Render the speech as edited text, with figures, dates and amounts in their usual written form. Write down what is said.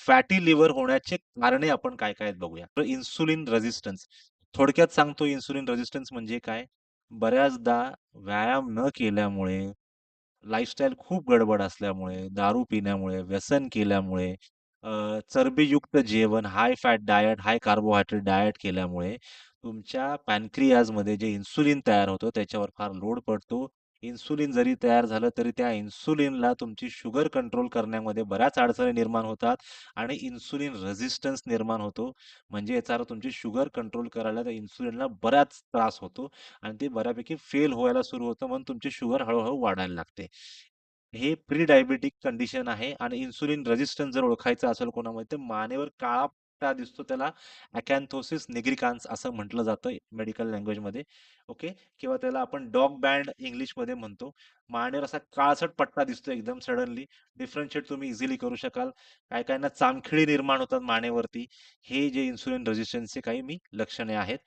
Fatty liver होण्याचे कारणे आपण काय-काय आहेत बघूया. तर इन्सुलिन रेझिस्टन्स. थोडक्यात सांगतो इन्सुलिन रेझिस्टन्स म्हणजे काय? बऱ्याचदा व्यायाम न केल्यामुळे, लाईफस्टाईल खूप गडबड असल्यामुळे, दारू पिण्यामुळे, व्यसन केल्यामुळे, चरबीयुक्त जेवण, हाय फॅट डायट, हाय कार्बोहायड्रेट डायट केल्यामुळे तुमच्या पॅनक्रियाजमध्ये जे इन्सुलिन तयार होतं त्याच्यावर फार लोड पडतो. इन्सुलिन जरी तयार झालं तरी त्या इन्सुलिनला तुमची शुगर कंट्रोल करण्यामध्ये बऱ्याच अडचणी निर्माण होतात आणि इन्सुलिन रेझिस्टन्स निर्माण होतो. म्हणजे याचा अर्थ तुमची शुगर कंट्रोल करायला त्या इन्सुलिनला बराच त्रास होतो आणि ते बऱ्यापैकी फेल व्हायला सुरू होतं म्हणून तुमची शुगर हळू वाढायला लागते. हे प्री डायबिटिक कंडिशन आहे आणि इन्सुलिन रेझिस्टन्स जर ओळखायचं असेल कोणामध्ये, तर मानेवर काळा पट्टा दिसतो त्याला अकॅन्थोसिस निग्रिकान्स असं म्हटलं जातं मेडिकल लँग्वेजमध्ये. ओके. किंवा त्याला आपण डॉग बँड इंग्लिशमध्ये म्हणतो. मानेवर असा काळसट पट्टा दिसतो एकदम सडनली. डिफरन्शिएट तुम्ही इझिली करू शकाल. काही-काहींना चामखिळी निर्माण होतात मानेवरती. हे जे इन्सुलिन रेझिस्टन्सचे काही लक्षणे आहेत.